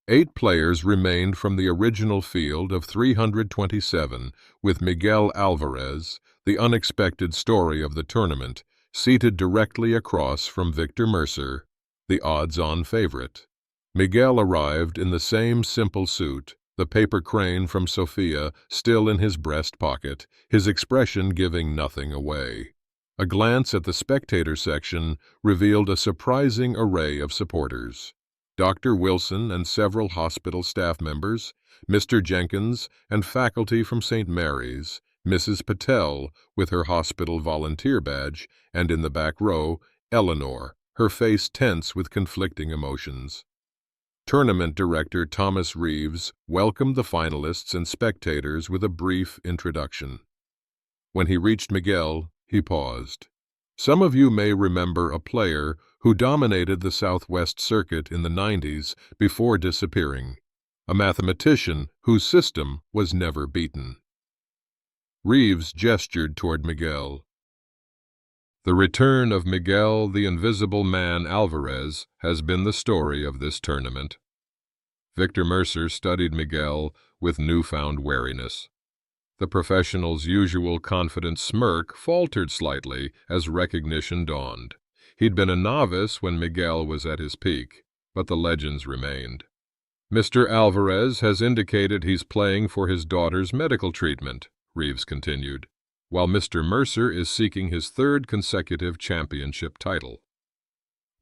8 players remained from the original field of 327, with Miguel Alvarez, the unexpected story of the tournament, seated directly across from Victor Mercer, the odds-on favorite. Miguel arrived in the same simple suit, the paper crane from Sofia still in his breast pocket, his expression giving nothing away. A glance at the spectator section revealed a surprising array of supporters. Dr. Wilson and several hospital staff members, Mr. Jenkins and faculty from St. Mary's, Mrs. Patel with her hospital volunteer badge, and in the back row, Eleanor, her face tense with conflicting emotions. Tournament director Thomas Reeves welcomed the finalists and spectators with a brief introduction. When he reached Miguel, he paused. "Some of you may remember a player who dominated the Southwest Circuit in the 90s before disappearing, a mathematician whose system was never beaten." Reeves gestured toward Miguel. "The return of Miguel the Invisible Man Alvarez has been the story of this tournament." Victor Mercer studied Miguel with newfound wariness. The professional's usual confident smirk faltered slightly as recognition dawned. He'd been a novice when Miguel was at his peak, but the legends remained. "Mr. Alvarez has indicated he's playing for his daughter's medical treatment," Reeves continued, "while Mr. Mercer is seeking his 3rd consecutive championship title."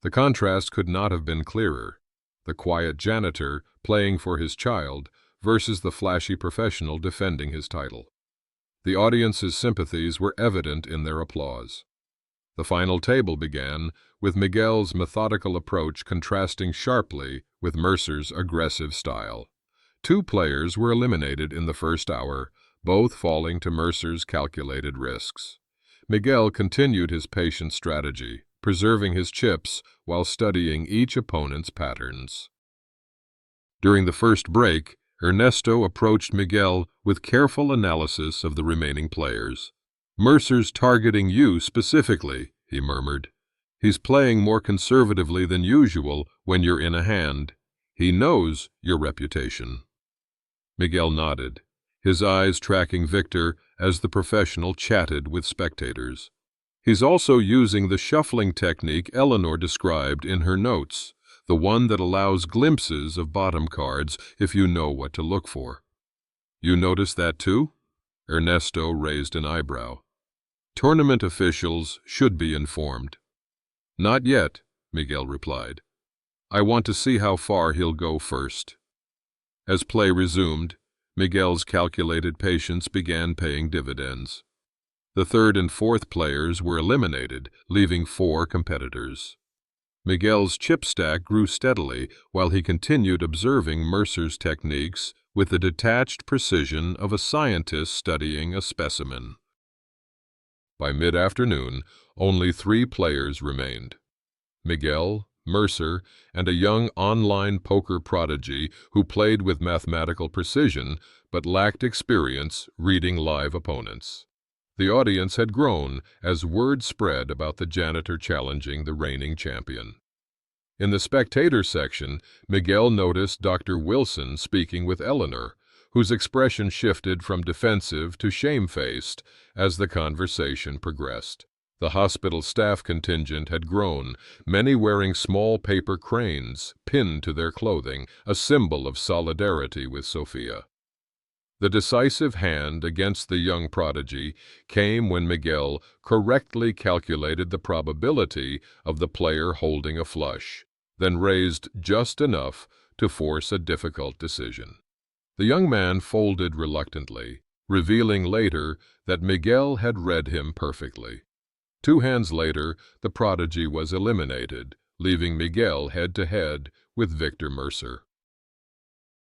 The contrast could not have been clearer. The quiet janitor playing for his child versus the flashy professional defending his title. The audience's sympathies were evident in their applause. The final table began, with Miguel's methodical approach contrasting sharply with Mercer's aggressive style. 2 players were eliminated in the first hour, both falling to Mercer's calculated risks. Miguel continued his patient strategy, preserving his chips while studying each opponent's patterns. During the first break, Ernesto approached Miguel with careful analysis of the remaining players. "Mercer's targeting you specifically," he murmured. "He's playing more conservatively than usual when you're in a hand. He knows your reputation." Miguel nodded, his eyes tracking Victor as the professional chatted with spectators. He's also using the shuffling technique Eleanor described in her notes, the one that allows glimpses of bottom cards if you know what to look for. You notice that too? Ernesto raised an eyebrow. Tournament officials should be informed. Not yet, Miguel replied. I want to see how far he'll go first. As play resumed, Miguel's calculated patience began paying dividends. The third and fourth players were eliminated, leaving 4 competitors. Miguel's chip stack grew steadily while he continued observing Mercer's techniques with the detached precision of a scientist studying a specimen. By mid-afternoon, only 3 players remained: Miguel, Mercer, and a young online poker prodigy who played with mathematical precision but lacked experience reading live opponents. The audience had grown as word spread about the janitor challenging the reigning champion. In the spectator section, Miguel noticed Dr. Wilson speaking with Eleanor, whose expression shifted from defensive to shamefaced as the conversation progressed. The hospital staff contingent had grown, many wearing small paper cranes pinned to their clothing, a symbol of solidarity with Sofia. The decisive hand against the young prodigy came when Miguel correctly calculated the probability of the player holding a flush, then raised just enough to force a difficult decision. The young man folded reluctantly, revealing later that Miguel had read him perfectly. 2 hands later, the prodigy was eliminated, leaving Miguel head-to-head with Victor Mercer.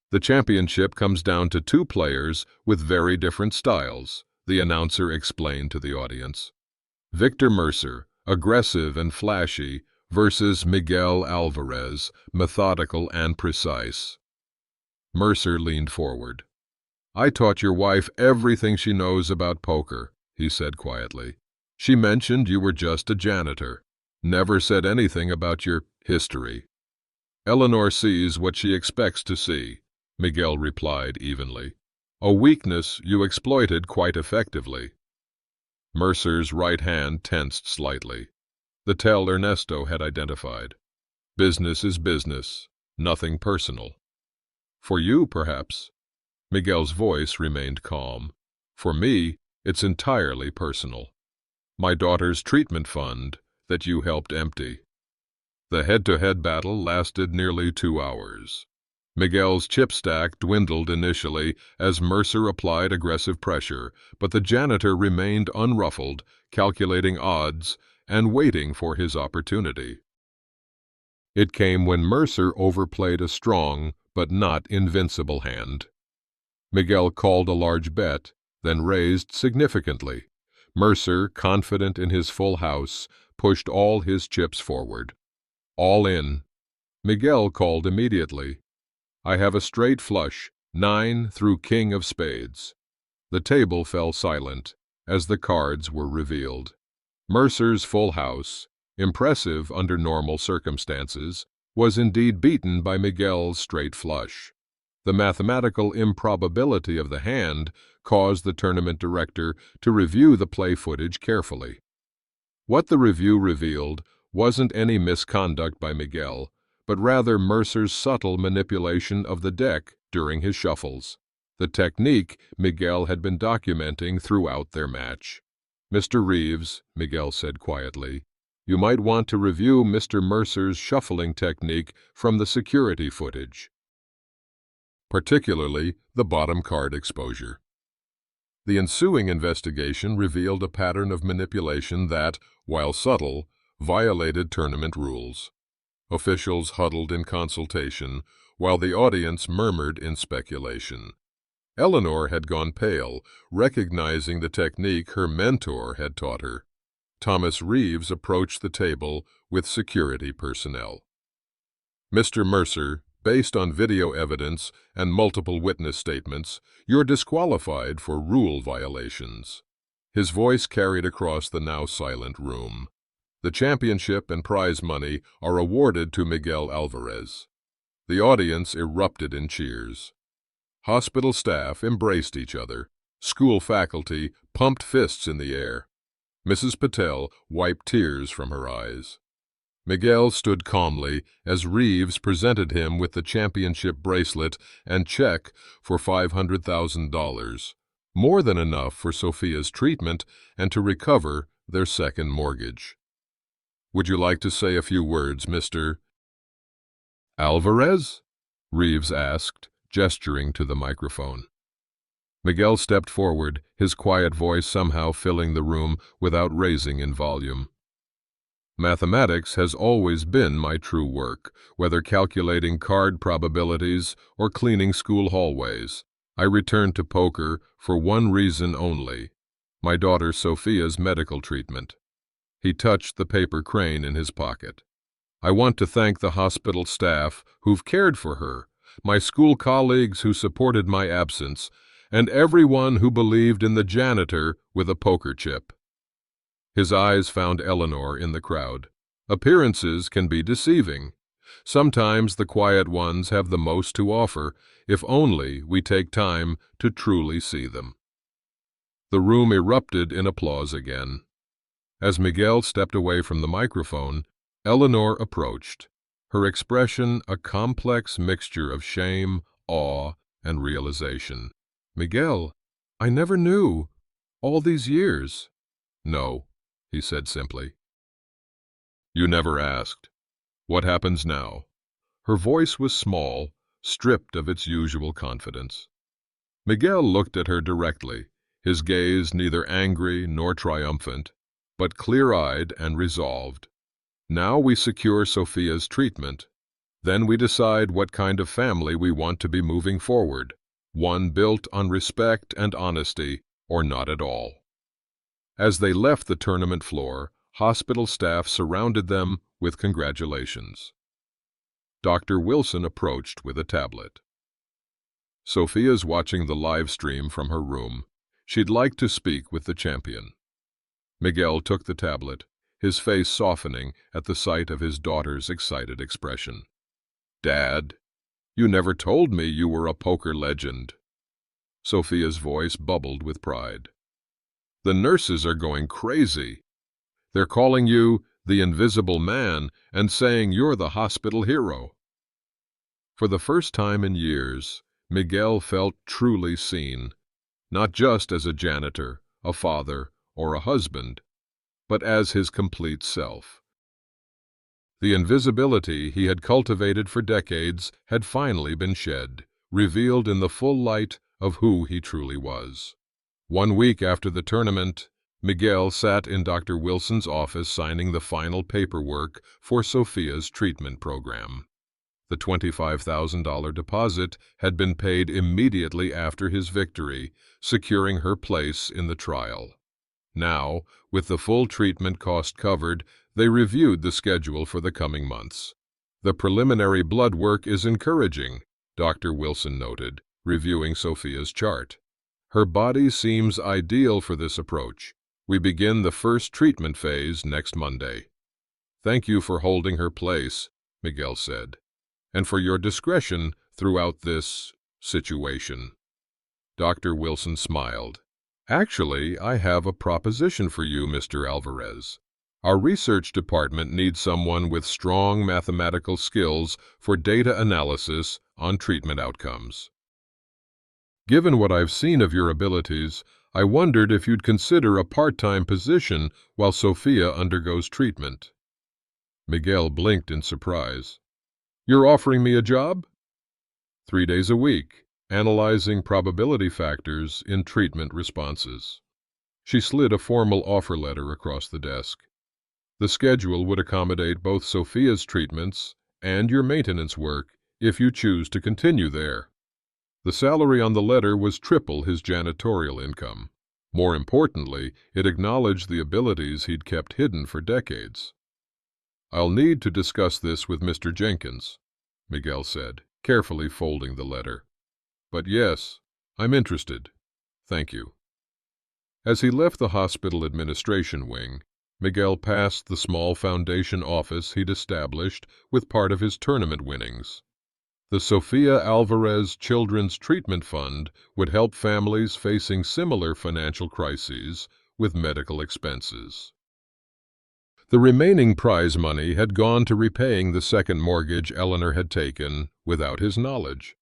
The championship comes down to 2 players with very different styles, the announcer explained to the audience. Victor Mercer, aggressive and flashy, versus Miguel Alvarez, methodical and precise. Mercer leaned forward. I taught your wife everything she knows about poker, he said quietly. She mentioned you were just a janitor, never said anything about your history. Eleanor sees what she expects to see, Miguel replied evenly. A weakness you exploited quite effectively. Mercer's right hand tensed slightly. The tell Ernesto had identified. Business is business, nothing personal. For you, perhaps. Miguel's voice remained calm. For me, it's entirely personal. My daughter's treatment fund that you helped empty. The head-to-head battle lasted nearly 2 hours. Miguel's chip stack dwindled initially as Mercer applied aggressive pressure, but the janitor remained unruffled, calculating odds and waiting for his opportunity. It came when Mercer overplayed a strong but not invincible hand. Miguel called a large bet, then raised significantly. Mercer, confident in his full house, pushed all his chips forward. All in. Miguel called immediately. I have a straight flush, 9 through king of spades. The table fell silent as the cards were revealed. Mercer's full house, impressive under normal circumstances, was indeed beaten by Miguel's straight flush. The mathematical improbability of the hand caused the tournament director to review the play footage carefully. What the review revealed wasn't any misconduct by Miguel, but rather Mercer's subtle manipulation of the deck during his shuffles, the technique Miguel had been documenting throughout their match. Mr. Reeves, Miguel said quietly, you might want to review Mr. Mercer's shuffling technique from the security footage, particularly the bottom card exposure. The ensuing investigation revealed a pattern of manipulation that, while subtle, violated tournament rules. Officials huddled in consultation, while the audience murmured in speculation. Eleanor had gone pale, recognizing the technique her mentor had taught her. Thomas Reeves approached the table with security personnel. Mr. Mercer, based on video evidence and multiple witness statements, you're disqualified for rule violations. His voice carried across the now silent room. The championship and prize money are awarded to Miguel Alvarez. The audience erupted in cheers. Hospital staff embraced each other. School faculty pumped fists in the air. Mrs. Patel wiped tears from her eyes. Miguel stood calmly as Reeves presented him with the championship bracelet and check for $500,000, more than enough for Sophia's treatment and to recover their second mortgage. "Would you like to say a few words, Mr. Alvarez?" Reeves asked, gesturing to the microphone. Miguel stepped forward, his quiet voice somehow filling the room without raising in volume. "Mathematics has always been my true work, whether calculating card probabilities or cleaning school hallways. I returned to poker for one reason only: my daughter Sophia's medical treatment." He touched the paper crane in his pocket. "I want to thank the hospital staff who've cared for her, my school colleagues who supported my absence, and everyone who believed in the janitor with a poker chip." His eyes found Eleanor in the crowd. Appearances can be deceiving. Sometimes the quiet ones have the most to offer, if only we take time to truly see them. The room erupted in applause again. As Miguel stepped away from the microphone, Eleanor approached, her expression a complex mixture of shame, awe, and realization. "Miguel, I never knew. All these years." "No," he said simply. "You never asked. What happens now?" Her voice was small, stripped of its usual confidence. Miguel looked at her directly, his gaze neither angry nor triumphant, but clear-eyed and resolved. "Now we secure Sophia's treatment. Then we decide what kind of family we want to be moving forward, one built on respect and honesty, or not at all." As they left the tournament floor, hospital staff surrounded them with congratulations. Dr. Wilson approached with a tablet. "Sophia's watching the live stream from her room. She'd like to speak with the champion." Miguel took the tablet, his face softening at the sight of his daughter's excited expression. "Dad, you never told me you were a poker legend." Sophia's voice bubbled with pride. "The nurses are going crazy. They're calling you the Invisible Man and saying you're the hospital hero." For the first time in years, Miguel felt truly seen, not just as a janitor, a father, or a husband, but as his complete self. The invisibility he had cultivated for decades had finally been shed, revealed in the full light of who he truly was. 1 week after the tournament, Miguel sat in Dr. Wilson's office signing the final paperwork for Sophia's treatment program. The $25,000 deposit had been paid immediately after his victory, securing her place in the trial. Now, with the full treatment cost covered, they reviewed the schedule for the coming months. "The preliminary blood work is encouraging," Dr. Wilson noted, reviewing Sophia's chart. "Her body seems ideal for this approach. We begin the first treatment phase next Monday." "Thank you for holding her place," Miguel said, "and for your discretion throughout this situation." Dr. Wilson smiled. "Actually, I have a proposition for you, Mr. Alvarez. Our research department needs someone with strong mathematical skills for data analysis on treatment outcomes. Given what I've seen of your abilities, I wondered if you'd consider a part-time position while Sophia undergoes treatment." Miguel blinked in surprise. "You're offering me a job?" 3 days a week, analyzing probability factors in treatment responses." She slid a formal offer letter across the desk. "The schedule would accommodate both Sophia's treatments and your maintenance work if you choose to continue there." The salary on the letter was triple his janitorial income. More importantly, it acknowledged the abilities he'd kept hidden for decades. "I'll need to discuss this with Mr. Jenkins," Miguel said, carefully folding the letter. "But yes, I'm interested. Thank you." As he left the hospital administration wing, Miguel passed the small foundation office he'd established with part of his tournament winnings. The Sophia Alvarez Children's Treatment Fund would help families facing similar financial crises with medical expenses. The remaining prize money had gone to repaying the second mortgage Eleanor had taken without his knowledge.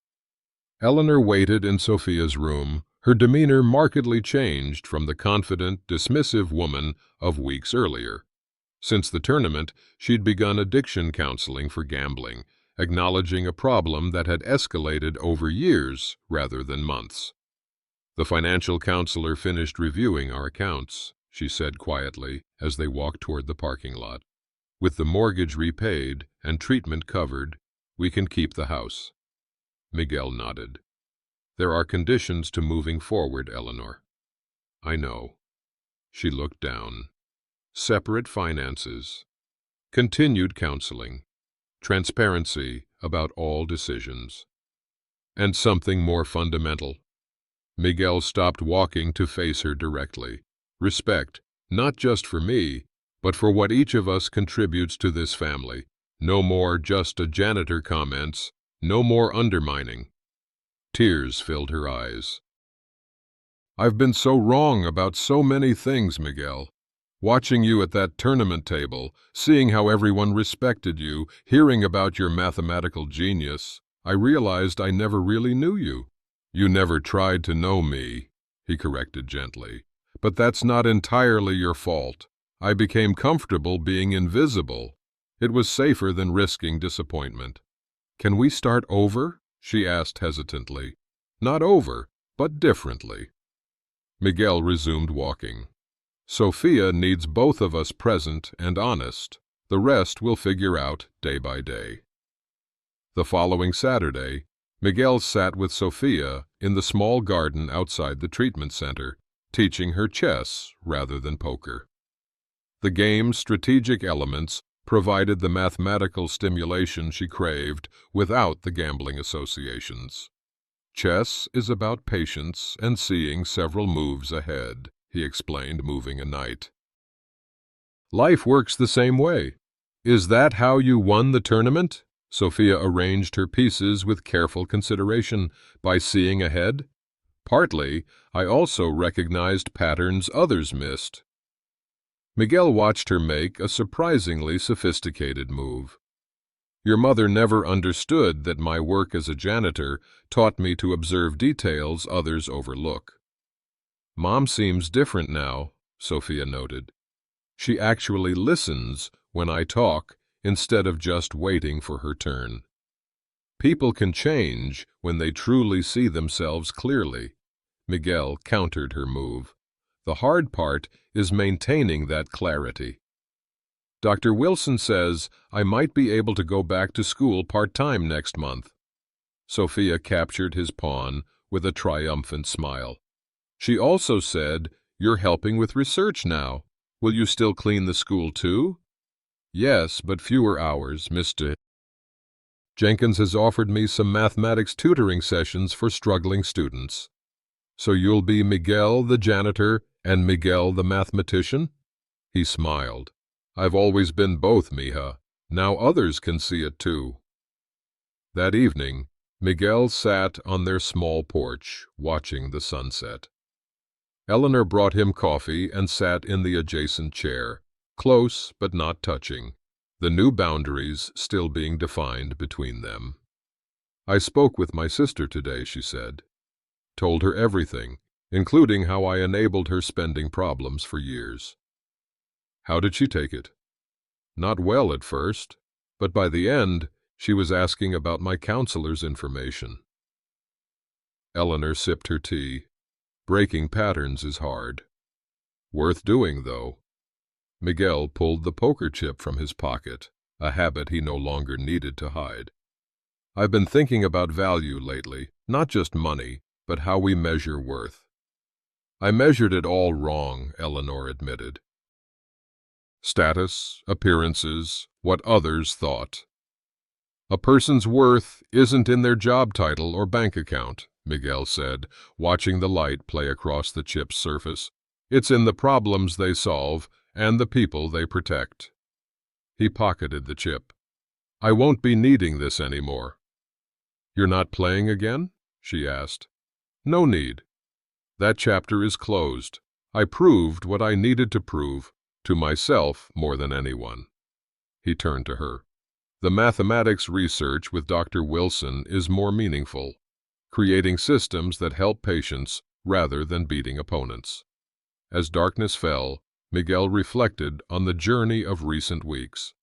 Eleanor waited in Sophia's room, her demeanor markedly changed from the confident, dismissive woman of weeks earlier. Since the tournament, she'd begun addiction counseling for gambling, acknowledging a problem that had escalated over years rather than months. "The financial counselor finished reviewing our accounts," she said quietly as they walked toward the parking lot. "With the mortgage repaid and treatment covered, we can keep the house." Miguel nodded. "There are conditions to moving forward, Eleanor." "I know." She looked down. "Separate finances, continued counseling, transparency about all decisions, and something more fundamental." Miguel stopped walking to face her directly. "Respect, not just for me, but for what each of us contributes to this family. No more just a janitor comments, no more undermining." Tears filled her eyes. "I've been so wrong about so many things, Miguel. Watching you at that tournament table, seeing how everyone respected you, hearing about your mathematical genius, I realized I never really knew you." "You never tried to know me," he corrected gently. "But that's not entirely your fault. I became comfortable being invisible. It was safer than risking disappointment." "Can we start over?" she asked hesitantly. "Not over, but differently." Miguel resumed walking. "Sophia needs both of us present and honest. The rest we'll figure out day by day." The following Saturday, Miguel sat with Sophia in the small garden outside the treatment center, teaching her chess rather than poker. The game's strategic elements provided the mathematical stimulation she craved without the gambling associations. "Chess is about patience and seeing several moves ahead," he explained, moving a knight. "Life works the same way. Is that how you won the tournament?" Sophia arranged her pieces with careful consideration. "By seeing ahead? Partly, I also recognized patterns others missed." Miguel watched her make a surprisingly sophisticated move. "Your mother never understood that my work as a janitor taught me to observe details others overlook." "Mom seems different now," Sophia noted. "She actually listens when I talk instead of just waiting for her turn." "People can change when they truly see themselves clearly." Miguel countered her move. "The hard part is maintaining that clarity." "Dr. Wilson says I might be able to go back to school part-time next month." Sophia captured his pawn with a triumphant smile. "She also said you're helping with research now. Will you still clean the school too?" "Yes, but fewer hours, Mr. Jenkins has offered me some mathematics tutoring sessions for struggling students." "So you'll be Miguel the janitor and Miguel the mathematician?" He smiled. "I've always been both, mija. Now others can see it too." That evening, Miguel sat on their small porch, watching the sunset. Eleanor brought him coffee and sat in the adjacent chair, close but not touching, the new boundaries still being defined between them. "I spoke with my sister today," she said. "Told her everything, including how I enabled her spending problems for years." "How did she take it?" "Not well at first, but by the end, she was asking about my counselor's information." Eleanor sipped her tea. "Breaking patterns is hard. Worth doing, though." Miguel pulled the poker chip from his pocket, a habit he no longer needed to hide. "I've been thinking about value lately, not just money, but how we measure worth." "I measured it all wrong," Eleanor admitted. "Status, appearances, what others thought." "A person's worth isn't in their job title or bank account," Miguel said, watching the light play across the chip's surface. "It's in the problems they solve and the people they protect." He pocketed the chip. "I won't be needing this anymore." "You're not playing again?" she asked. "No need. That chapter is closed. I proved what I needed to prove, to myself more than anyone." He turned to her. "The mathematics research with Dr. Wilson is more meaningful, creating systems that help patients rather than beating opponents." As darkness fell, Miguel reflected on the journey of recent weeks.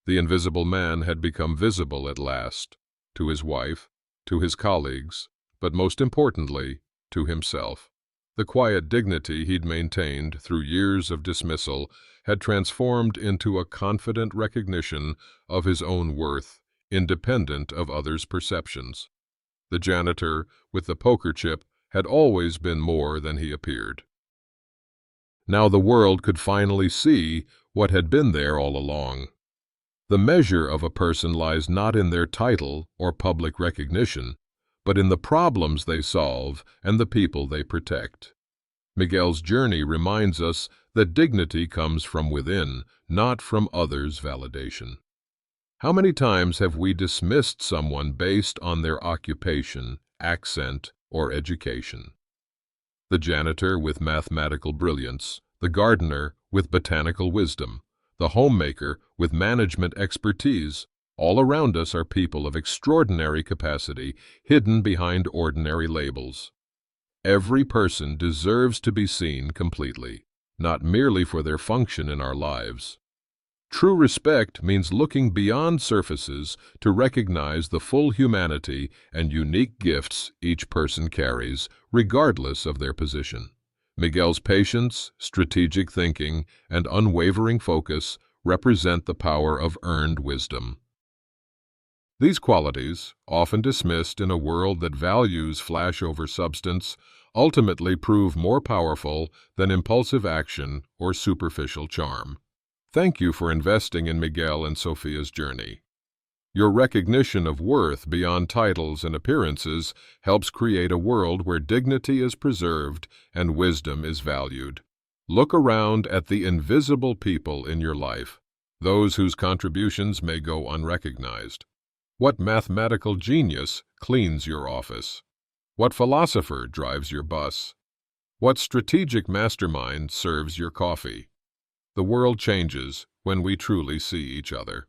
The invisible man had become visible at last, to his wife, to his colleagues, but most importantly, to himself. The quiet dignity he'd maintained through years of dismissal had transformed into a confident recognition of his own worth, independent of others' perceptions. The janitor with the poker chip had always been more than he appeared. Now the world could finally see what had been there all along. The measure of a person lies not in their title or public recognition, but in the problems they solve and the people they protect. Miguel's journey reminds us that dignity comes from within, not from others' validation. How many times have we dismissed someone based on their occupation, accent, or education? The janitor with mathematical brilliance, the gardener with botanical wisdom, the homemaker with management expertise. All around us are people of extraordinary capacity hidden behind ordinary labels. Every person deserves to be seen completely, not merely for their function in our lives. True respect means looking beyond surfaces to recognize the full humanity and unique gifts each person carries, regardless of their position. Miguel's patience, strategic thinking, and unwavering focus represent the power of earned wisdom. These qualities, often dismissed in a world that values flash over substance, ultimately prove more powerful than impulsive action or superficial charm. Thank you for investing in Miguel and Sophia's journey. Your recognition of worth beyond titles and appearances helps create a world where dignity is preserved and wisdom is valued. Look around at the invisible people in your life, those whose contributions may go unrecognized. What mathematical genius cleans your office? What philosopher drives your bus? What strategic mastermind serves your coffee? The world changes when we truly see each other.